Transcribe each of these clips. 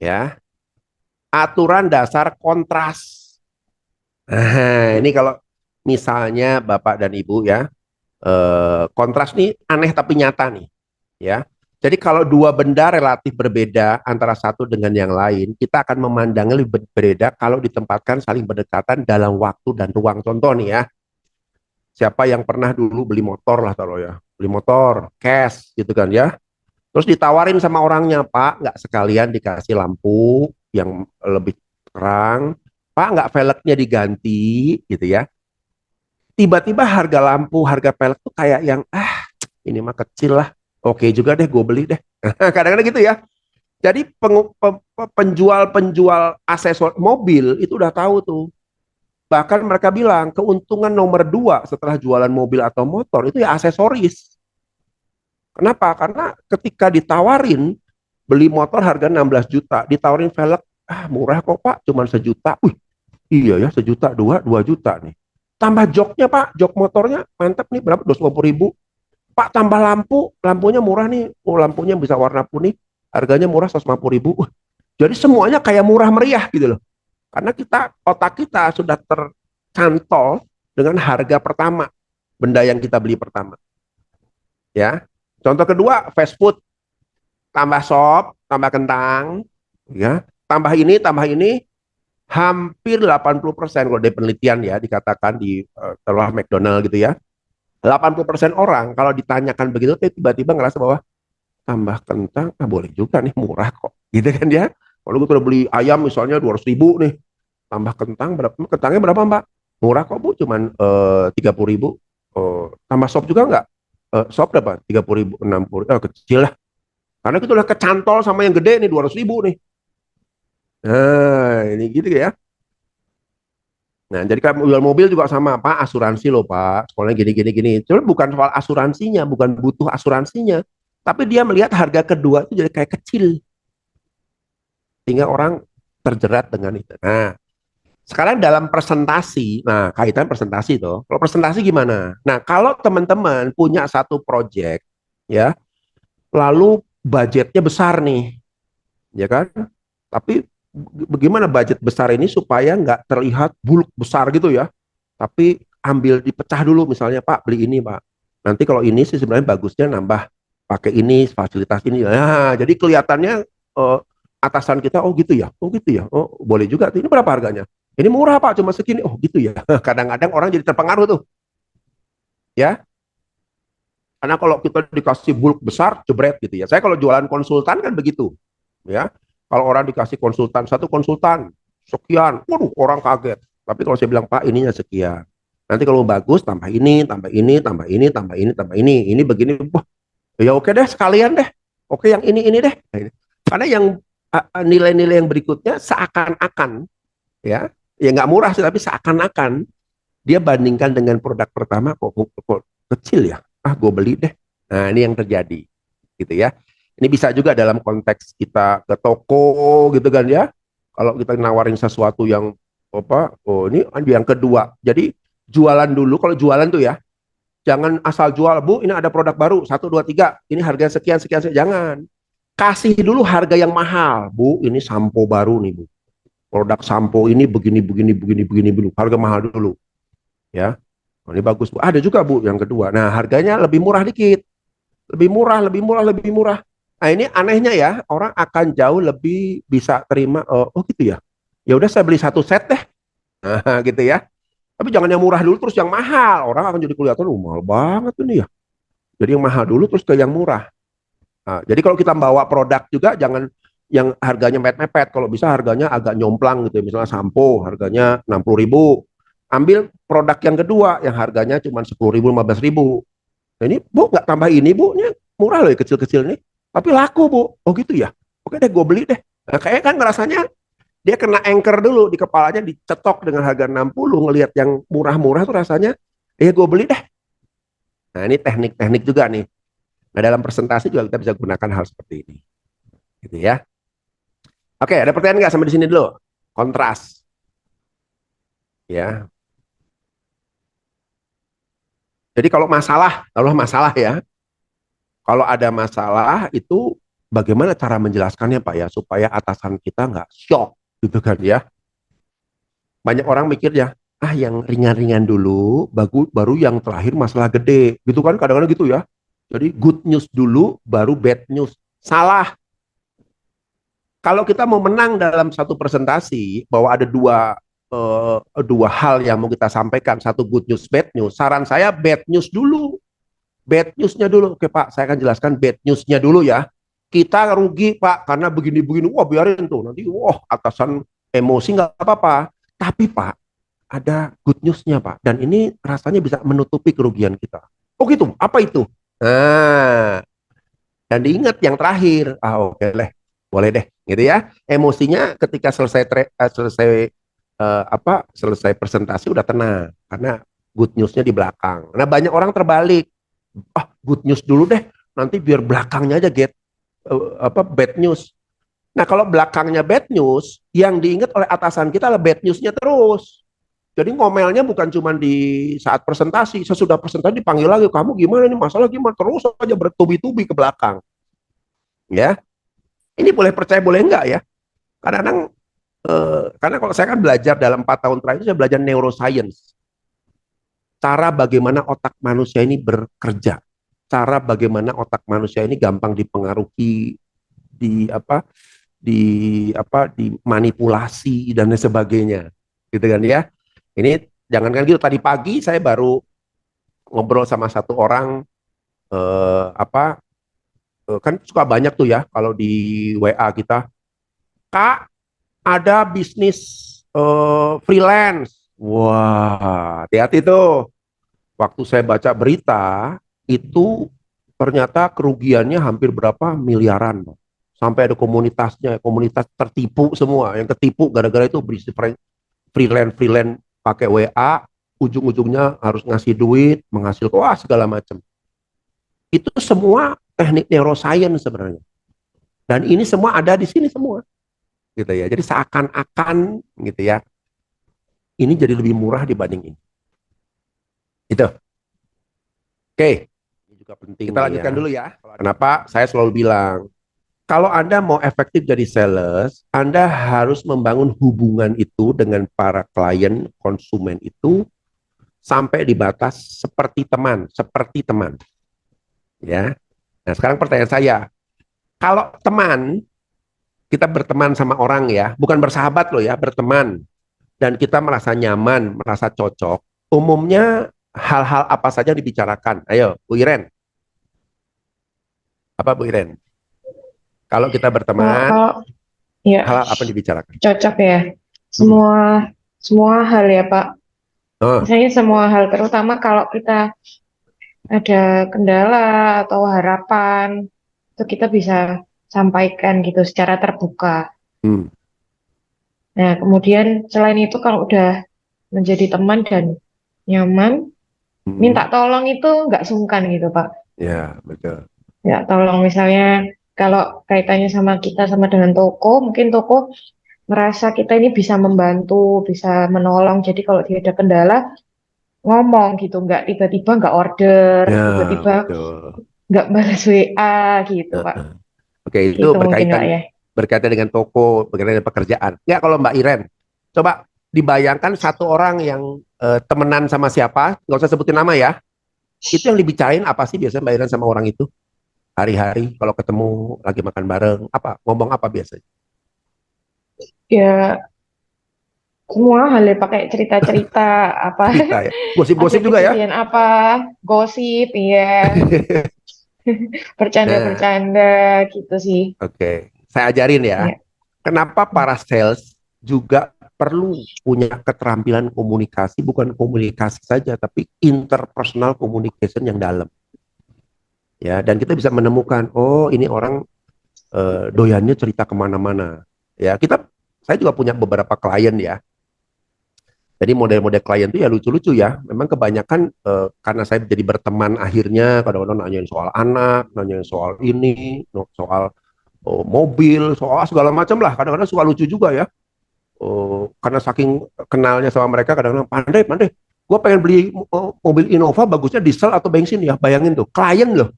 ya. Aturan dasar kontras. Nah, ini kalau misalnya Bapak dan Ibu ya, kontras nih aneh tapi nyata nih, ya. Jadi kalau dua benda relatif berbeda antara satu dengan yang lain, kita akan memandangnya lebih berbeda kalau ditempatkan saling berdekatan dalam waktu dan ruang. Contoh nih ya, siapa yang pernah dulu beli motor lah kalau ya, beli motor, cash gitu kan ya, terus ditawarin sama orangnya, Pak, nggak sekalian dikasih lampu yang lebih terang, Pak, nggak velgnya diganti gitu ya. Tiba-tiba harga lampu, harga velg tuh kayak yang, ini mah kecil lah. Oke juga deh, gue beli deh. Kadang-kadang gitu ya. Jadi penjual-penjual aksesoris mobil itu udah tahu tuh. Bahkan mereka bilang keuntungan nomor dua setelah jualan mobil atau motor itu ya aksesoris. Kenapa? Karena ketika ditawarin beli motor harga 16 juta, ditawarin velg, murah kok Pak, cuma sejuta. Wih, iya ya sejuta, dua juta nih. Tambah joknya Pak, jok motornya mantep nih, berapa? 250 ribu. Pak tambah lampu, lampunya murah nih. Oh lampunya bisa warna kuning, harganya murah 150 ribu. Jadi semuanya kayak murah meriah gitu loh. Karena otak kita sudah tercantol dengan harga pertama, benda yang kita beli pertama. Ya. Contoh kedua, fast food, tambah sop, tambah kentang, ya, tambah ini, hampir 80% kalau dari penelitian ya dikatakan di telah McDonald gitu ya. 80% orang kalau ditanyakan begitu tiba-tiba ngerasa bahwa tambah kentang, boleh juga nih murah kok. Gitu kan ya. Kalau gue udah beli ayam misalnya 200 ribu nih, tambah kentang berapa? Kentangnya berapa Mbak? Murah kok Bu, cuman 30 ribu. Tambah sop juga nggak? Sop berapa? 30 ribu, 60 ribu, kecil lah. Karena kita udah kecantol sama yang gede nih 200 ribu nih. Nah ini gitu ya. Nah, jadi kan jual mobil juga sama, Pak, asuransi loh, Pak. Sekolahnya gini, gini, gini. Cuma bukan soal asuransinya, bukan butuh asuransinya. Tapi dia melihat harga kedua itu jadi kayak kecil. Sehingga orang terjerat dengan itu. Nah, sekarang dalam presentasi, nah kaitan presentasi tuh. Kalau presentasi gimana? Nah, kalau teman-teman punya satu project, ya, lalu budgetnya besar nih, ya kan? Tapi bagaimana budget besar ini supaya nggak terlihat buluk besar gitu ya? Tapi ambil dipecah dulu, misalnya Pak beli ini Pak, nanti kalau ini sih sebenarnya bagusnya nambah pakai ini fasilitas ini, nah jadi kelihatannya atasan kita, oh gitu ya, oh gitu ya, oh boleh juga, ini berapa harganya, ini murah Pak cuma segini, oh gitu ya. Kadang-kadang orang jadi terpengaruh tuh ya, karena kalau kita dikasih bulk besar jebret gitu ya. Saya kalau jualan konsultan kan begitu ya, kalau orang dikasih konsultan, satu konsultan sekian, waduh orang kaget. Tapi kalau saya bilang Pak ininya sekian, nanti kalau bagus tambah ini, tambah ini, tambah ini, tambah ini, tambah ini begini, wah ya oke deh sekalian deh, oke yang ini deh. Karena yang nilai-nilai yang berikutnya seakan-akan ya nggak murah sih, tapi seakan-akan dia bandingkan dengan produk pertama, kok kecil ya, gue beli deh. Nah ini yang terjadi gitu ya. Ini bisa juga dalam konteks kita ke toko gitu kan ya. Kalau kita nawarin sesuatu yang apa, oh ini yang kedua. Jadi jualan dulu, kalau jualan tuh ya, jangan asal jual, Bu, ini ada produk baru, satu, dua, tiga, ini harga sekian, sekian, sekian. Jangan. Kasih dulu harga yang mahal. Bu, ini sampo baru nih, Bu. Produk sampo ini begini, begini, begini, begini, dulu. Harga mahal dulu. Ya, oh, ini bagus, Bu. Ada juga, Bu, yang kedua. Nah, harganya lebih murah dikit. Lebih murah, lebih murah, lebih murah. Nah ini anehnya ya, orang akan jauh lebih bisa terima, oh gitu ya. Ya udah saya beli satu set deh. Nah, gitu ya. Tapi jangan yang murah dulu terus yang mahal. Orang akan jadi kelihatan, mahal banget ini ya. Jadi yang mahal dulu terus ke yang murah. Nah, jadi kalau kita bawa produk juga jangan yang harganya mepet-mepet. Kalau bisa harganya agak nyomplang gitu ya. Misalnya sampo harganya 60 ribu. Ambil produk yang kedua yang harganya cuma 10 ribu, 15 ribu. Nah, ini Bu nggak tambah ini Bu, ini murah loh ya, kecil-kecil nih. Tapi laku Bu. Oh gitu ya. Oke deh gue beli deh. Nah, kayak kan rasanya dia kena anchor dulu di kepalanya, dicetok dengan harga 60, ngelihat yang murah-murah tuh rasanya, gue beli deh. Nah ini teknik-teknik juga nih. Nah dalam presentasi juga kita bisa gunakan hal seperti ini. Gitu ya. Oke, ada pertanyaan nggak sampai di sini dulu? Kontras. Ya. Jadi kalau masalah ya. Kalau ada masalah itu bagaimana cara menjelaskannya Pak ya, supaya atasan kita nggak shock gitu kan ya. Banyak orang mikirnya, ah yang ringan-ringan dulu, baru yang terakhir masalah gede, gitu kan kadang-kadang gitu ya. Jadi good news dulu, baru bad news. Salah. Kalau kita mau menang dalam satu presentasi, bahwa ada dua hal yang mau kita sampaikan, satu good news, bad news. Saran saya bad news dulu, bad newsnya dulu. Oke Pak, saya akan jelaskan bad newsnya dulu ya. Kita rugi Pak karena begini-begini. Wah biarin tuh nanti, wah atasan emosi nggak apa-apa. Tapi Pak, ada good newsnya Pak. Dan ini rasanya bisa menutupi kerugian kita. Oh gitu, apa itu? Nah, dan diingat yang terakhir. Ah oke deh, boleh deh, gitu ya. Emosinya ketika selesai presentasi udah tenang karena good newsnya di belakang. Nah banyak orang terbalik. Ah good news dulu deh, nanti biar belakangnya aja bad news. Nah kalau belakangnya bad news, yang diingat oleh atasan kita adalah bad newsnya terus. Jadi ngomelnya bukan cuma di saat presentasi, sesudah presentasi dipanggil lagi, kamu gimana nih, masalah gimana, terus aja bertubi-tubi ke belakang. Ya, ini boleh percaya boleh enggak ya. Kadang-kadang karena kalau saya kan belajar dalam 4 tahun terakhir, saya belajar neuroscience. Cara bagaimana otak manusia ini bekerja. Cara bagaimana otak manusia ini gampang dipengaruhi, di apa, dimanipulasi dan lain sebagainya. Gitu kan ya. Ini jangankan gitu, tadi pagi saya baru ngobrol sama satu orang, kan suka banyak tuh ya kalau di WA kita, Kak, ada bisnis freelance. Wah, hati-hati tuh. Waktu saya baca berita, itu ternyata kerugiannya hampir berapa miliaran. Sampai ada komunitasnya, komunitas tertipu semua. Yang ketipu gara-gara itu bisnis freelance pakai WA, ujung-ujungnya harus ngasih duit, menghasilkan, wah segala macam. Itu semua teknik neuroscience sebenarnya. Dan ini semua ada di sini semua. Gitu ya. Jadi seakan-akan gitu ya, ini jadi lebih murah dibanding ini. Itu. Oke, ini juga penting. Kita lanjutkan dulu ya. Kenapa saya selalu bilang, kalau Anda mau efektif jadi sales, Anda harus membangun hubungan itu dengan para klien, konsumen itu sampai di batas seperti teman, seperti teman. Ya. Nah, sekarang pertanyaan saya, kalau teman, kita berteman sama orang ya, bukan bersahabat loh ya, berteman, dan kita merasa nyaman, merasa cocok, umumnya hal-hal apa saja dibicarakan? Ayo, Bu Iren. Apa Bu Iren? Kalau kita berteman, Kalau ya hal apa yang dibicarakan? cocok ya. Hmm. Semua semua hal ya Pak. Oh, Misalnya semua hal, terutama kalau kita ada kendala atau harapan, itu kita bisa sampaikan gitu secara terbuka. hmm, Nah, kemudian selain itu kalau udah menjadi teman dan nyaman, minta hmm, tolong itu nggak sungkan gitu Pak. ya betul. Ya, tolong misalnya kalau kaitannya sama kita sama dengan toko, mungkin toko merasa kita ini bisa membantu, bisa menolong. Jadi kalau dia ada kendala, ngomong gitu, nggak tiba-tiba nggak order, Ya tiba-tiba betul. nggak balas WA gitu, Pak. Oke, itu Gitu mungkin Pak berkaitan ya. berkaitan dengan toko, berkaitan dengan pekerjaan. Ya kalau Mbak Iren, coba dibayangkan satu orang yang temenan sama siapa, nggak usah sebutin nama ya. Itu yang dibicarain apa sih biasanya Mbak Iren sama orang itu? Hari-hari kalau ketemu lagi makan bareng, apa ngomong apa biasanya? Ya semua hal ya pakai cerita-cerita apa Cerita ya. ada Gosip-gosip juga ya. kejadian apa, gosip, ya, Nah, bercanda-bercanda gitu sih. oke. Saya ajarin ya. Ya. Kenapa para sales juga perlu punya keterampilan komunikasi, bukan komunikasi saja, tapi interpersonal communication yang dalam. Ya, dan kita bisa menemukan, oh ini orang doyannya cerita kemana-mana. Ya, saya juga punya beberapa klien ya. Jadi model-model klien itu ya lucu-lucu ya. Memang kebanyakan karena saya jadi berteman akhirnya kadang-kadang nanyain soal anak, nanyain soal ini, soal mobil, soal segala macam lah. Kadang-kadang suka lucu juga ya. Karena saking kenalnya sama mereka kadang-kadang pandai, pandai. Gue pengen beli mobil Innova, bagusnya diesel atau bensin ya. Bayangin tuh, klien loh.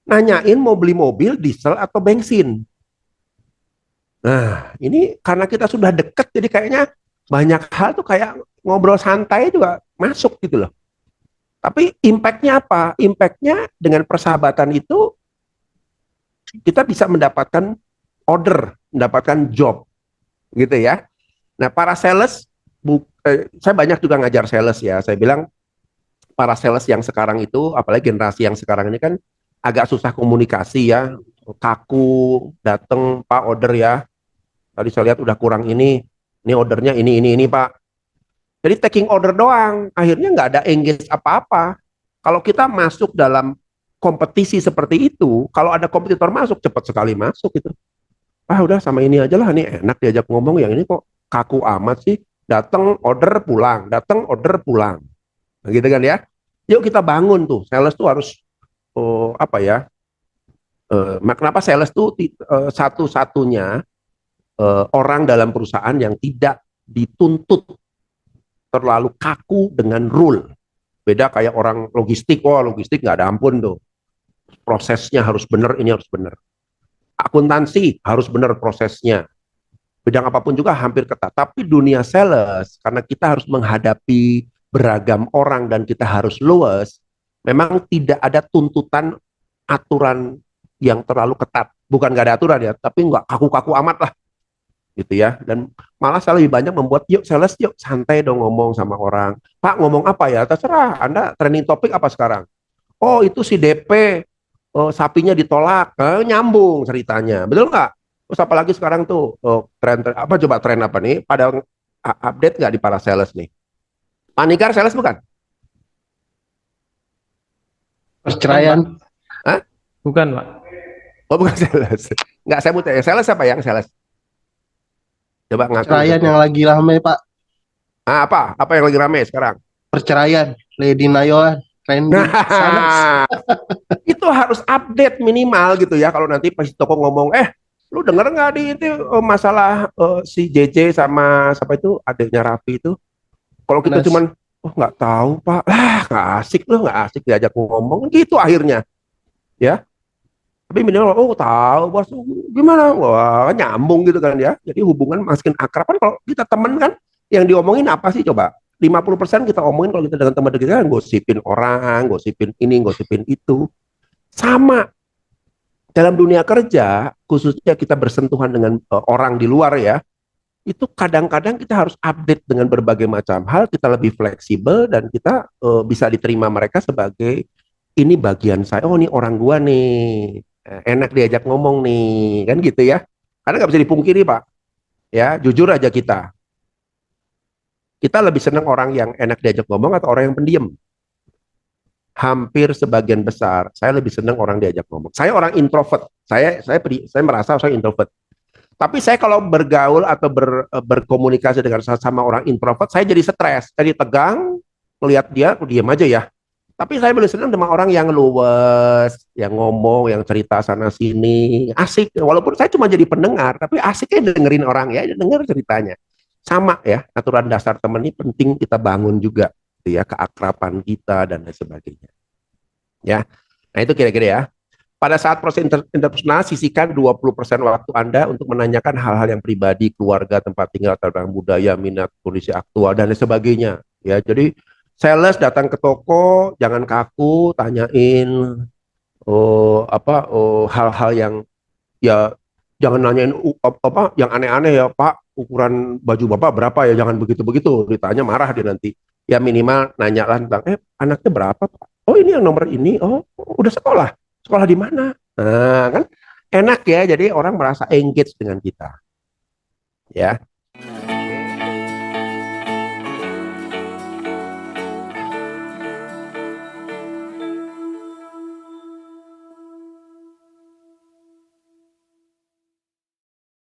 nanyain mau beli mobil diesel atau bensin. Nah, ini karena kita sudah deket, jadi kayaknya banyak hal tuh kayak ngobrol santai juga masuk gitu loh. Tapi impact-nya apa? Impact-nya dengan persahabatan itu kita bisa mendapatkan order, mendapatkan job, gitu ya. Nah, para sales, saya banyak juga ngajar sales ya. Saya bilang para sales yang sekarang itu, apalagi generasi yang sekarang ini kan agak susah komunikasi ya, kaku, datang Pak order ya. Tadi saya lihat udah kurang ini ordernya ini Pak. Jadi taking order doang, akhirnya nggak ada engage apa-apa. Kalau kita masuk dalam kompetisi seperti itu, kalau ada kompetitor masuk, cepat sekali masuk itu. Ah udah sama ini aja lah, ini enak diajak ngomong, yang ini kok kaku amat sih. Datang order pulang. Nah, gitu kan ya. Yuk kita bangun tuh, sales tuh harus apa ya? Kenapa sales tuh satu-satunya orang dalam perusahaan yang tidak dituntut terlalu kaku dengan rule. Beda kayak orang logistik, logistik nggak ada ampun tuh. Prosesnya harus benar, ini harus benar. Akuntansi harus benar prosesnya. Bidang apapun juga hampir ketat. Tapi dunia sales, karena kita harus menghadapi beragam orang dan kita harus luas, memang tidak ada tuntutan aturan yang terlalu ketat. Bukan nggak ada aturan ya, tapi nggak kaku-kaku amat lah gitu ya. Dan malah saya lebih banyak membuat yuk sales yuk santai dong ngomong sama orang. Pak ngomong apa ya? Terserah. Anda trending topik apa sekarang? Oh itu si DP sapinya ditolak, nyambung ceritanya, betul nggak? Terus apalagi sekarang tuh tren apa coba tren apa nih? Pada update nggak di para sales nih? Panikar sales bukan? Bukan Pak? Perceraian, Hah? Bukan, Pak. Oh bukan sales. Nggak saya butuh ya. Sales apa yang sales? Coba ngaku. perceraian yang lagi rame Pak. Apa yang lagi rame sekarang? Perceraian, Lady Nayoan, trending sana. Nah, itu harus update minimal gitu ya. Kalau nanti pas toko ngomong, lu denger nggak di itu masalah si JJ sama siapa itu adiknya Raffi itu? Kalau kita Nas. cuman, oh nggak tahu Pak, nggak asik lu, nggak asik diajak ngomong gitu akhirnya, ya. Tapi minimal, oh tahu bos, gimana? Wah nyambung gitu kan ya. Jadi hubungan makin akrab kan kalau kita temen kan, yang diomongin apa sih coba? 50% kita omongin kalau kita dengan teman dekat kan gosipin orang, gosipin ini, gosipin itu. Sama dalam dunia kerja, khususnya kita bersentuhan dengan orang di luar ya, itu kadang-kadang kita harus update dengan berbagai macam hal, kita lebih fleksibel dan kita bisa diterima mereka sebagai ini bagian saya, oh ini orang gua nih, enak diajak ngomong nih, kan gitu ya. Karena nggak bisa dipungkiri Pak, ya jujur aja kita lebih senang orang yang enak diajak ngomong atau orang yang pendiam. Hampir sebagian besar saya lebih senang orang diajak ngomong. Saya orang introvert, saya merasa saya introvert. Tapi saya kalau bergaul atau berkomunikasi dengan sama orang introvert, saya jadi stres, jadi tegang, melihat dia, aku diam aja ya. Tapi saya lebih senang sama orang yang luwes, yang ngomong, yang cerita sana sini, asik. Walaupun saya cuma jadi pendengar, tapi asiknya dengerin orang ya, denger ceritanya. Sama ya, aturan dasar teman ini penting kita bangun juga, gitu ya, keakraban kita dan lain sebagainya. Ya, nah itu kira-kira ya. Pada saat proses interpersonal, sisihkan 20% waktu Anda untuk menanyakan hal-hal yang pribadi, keluarga, tempat tinggal, tentang budaya, minat, kondisi aktual, dan lain sebagainya. Ya, jadi sales datang ke toko, jangan kaku, tanyain hal-hal yang ya jangan nanyain yang aneh-aneh ya Pak, ukuran baju Bapak berapa ya, jangan begitu-begitu, ditanya marah dia nanti. Ya minimal nanya lah tentang anaknya berapa Pak? Oh ini yang nomor ini, oh udah sekolah. Sekolah di mana? Nah, kan enak ya, jadi orang merasa engage dengan kita. Ya.